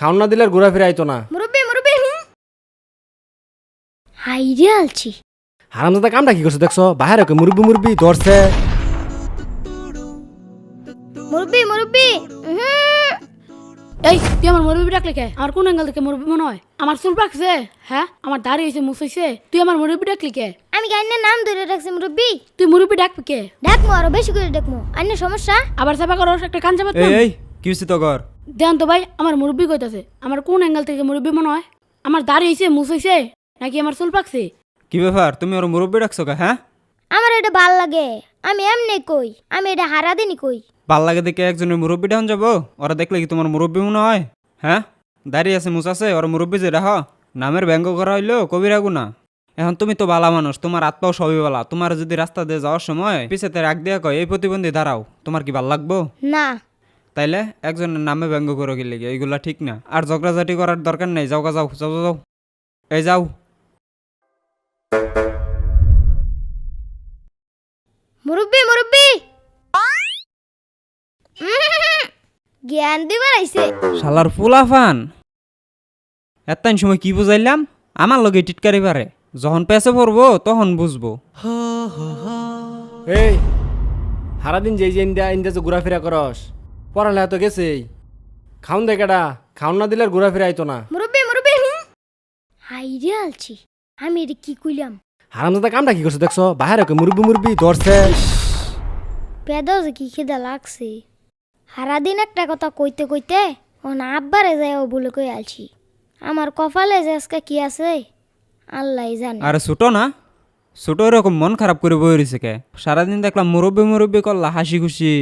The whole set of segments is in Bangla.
খাওন না দিলে আর ঘোরাফেরা আইতো না। মুরব্বি মুরব্বি হাইরে আলছি। হারামজাদা কামটা কি করছে দেখছো? বাহিরে কই মুরব্বি মুরব্বি ধরছে। মুরব্বি মুরব্বি এই তুই আমার মুরব্বি ডাকলে কে? আমার কোন অ্যাঙ্গেল থেকে মুরব্বি মনে হয়? আমার চুল পাকছে, হ্যাঁ আমার দাড়ি হয়েছে, মুছ হয়েছে, তুই আমার মুরব্বি ডাকলি কে? আমি গাইনের নাম ধরে রাখছি মুরব্বি। তুই মুরব্বি ডাকবি কে? ডাকমু আরো বেশি করে ডাকমু। আইনের সমস্যা? আবার চাপা করো একটা কান চাপা। এই কি হইছে তো ঘর? দেন তো ভাই আমার মুরব্বি কইতাছে, আমার কোন অ্যাঙ্গেল থেকে মুরব্বি মনে হয়? আমার দাড়ি হয়েছে, মুছ হয়েছে, নাকি আমার চুল পাকছে? কি ব্যাপার, তুমি ওর মুরব্বি ডাকছো কা? হ্যাঁ আমার এটা ভাল লাগে, আমি এমনি কই, আমি এটা হারা দিনই কই। ভাল লাগে দেখে একজনের মুরব্বি ডাউন যাবো? ওরা দেখলে কি তোমার মুরব্বি মনে হয়? হ্যাঁ দাঁড়িয়ে আছে, মুছ আছে, ওর মুরব্বি যে রাহ নামের ব্যঙ্গ করা হইলো কবিরা গুনা। এখন তুমি তো বালা মানুষ, তোমার হাত পাও সবই বালা। তোমার যদি রাস্তা দিয়ে যাওয়ার সময় পিছেতে রাখ দিয়া কয় এই প্রতিবন্ধী দাঁড়াও, তোমার কি ভাল লাগবো? না তাইলে একজনের নামে ব্যঙ্গ করে গেলে এইগুলা ঠিক না। আর ঝগড়াঝাটি করার দরকার নেই, যাও যাও যাও যাও, এই যাও। মুরব্বি মুরব্বি জ্ঞান দিবার আইছে। শালার ফুলাফান এত্তান সময় কি বুঝাইলাম? আমার লগে টিটকারি পারে, যখন পেছে পড়বো তখন বুঝবো। এই সারাদিন যেই যে ইন্দা ইন্দা যে ঘোরাফেরা করস, পড়ালেখা তো গেছেই। খাউন দে কেডা? খাউন না দিলে আর ঘোরাফেরা আইতো না। মুরব্বি মুরব্বি হাইরে আলছি, আমি এটা কি কইলাম? হারামজাদা কামটা কি করছে দেখছো? বাহিরে কই মুরব্বি মুরব্বি ধরছে। পেদাও যে কি খিদা লাগছে। সারাদিন একটা কথা কইতে কইতে ও না আব্বারে যায় ও বলে কই আলছি। আমার কপালে যে আজকে কি আছে আল্লাহ জানে। আরে ছোট না, ছোট এরকম মন খারাপ করে বই রয়েছে কে? সারাদিন দেখলাম মুরব্বি মুরব্বি করলা হাসি খুশি,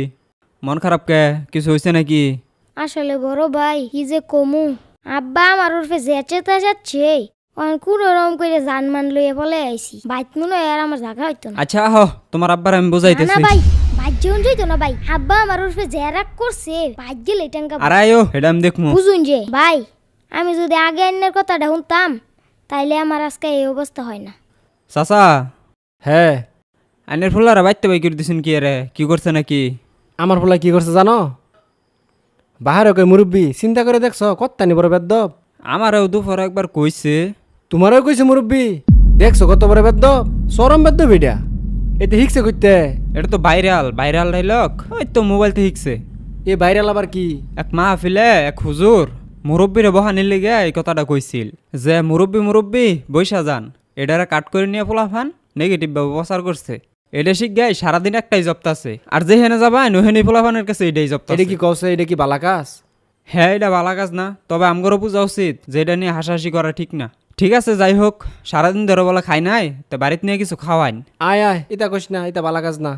মন খারাপ কে? কিছু হয়েছে নাকি? আসলে বড় ভাই কি যে কমু, আব্বা আমার উর্ফে যেচে তা যাচ্ছে কোন রকম করে জানমান লইয়া ফলে আইছি। বাইত মনে হয় আর আমার জায়গা হইতো না। আচ্ছা তোমার আব্বার আমি না বুঝাইতেছি। ভাই বাইত যেমন যাইতো না ভাই, আব্বা আমার উর্ফে জেরাক করছে বাইত গেলে টাঙ্গা। আর আয়ো এটা আমি দেখমু। বুঝুন যে ভাই, আমি যদি আগে আইনের কথাটা শুনতাম তাইলে আমার আজকে এই অবস্থা হয় না। চাচা হ্যাঁ আইনের ফুলারা বাইতে বাই করে দিছেন কি রে? কি করছে নাকি? আমার পোলা কি করছে জানো? বাহিরে কই মুরব্বি, চিন্তা করে দেখছো কত্তানি বড় বেদ্যপ। আমারও দুপুর একবার কইছে। তোমারও কইছে মুরব্বি, দেখছো কত বড় বেদ্যপ, চরম বেদ্যপ এটা। এতে হিকছে কইতে। এটা তো ভাইরাল ভাইরাল ডাইলগ, ওই তো মোবাইলতে শিখছে। এ ভাইরাল আবার কি? এক মাহফিলে এক হুজুর মুরব্বীরে বহানির লেগে এই কথাটা কইছিল যে মুরব্বী মুরব্বী বৈশা যান। এটারে কাট করে নিয়ে পোলাফান নেগেটিভ ভাবে প্রচার করছে। এটা শিখ গাই সারাদিন একটাই জপ্তাছে, আর যেখানে যাবা নোহেনি পোলাফানের কাছে এটাই এটা জপ্তাছে। কি কওছে? এটা কি বালা কাজ? হ্যাঁ এটা ভালো কাজ না, তবে আমগরও বোঝা উচিত যে এটা নিয়ে হাসাহাসি করা ঠিক না। ঠিক আছে যাই হোক, সারাদিন ধরে বলা খাই নাই তো বাড়িতে নিয়ে কিছু খাওয়াইন। আয় আয়, এটা কইস না, এটা বালা কাজ না।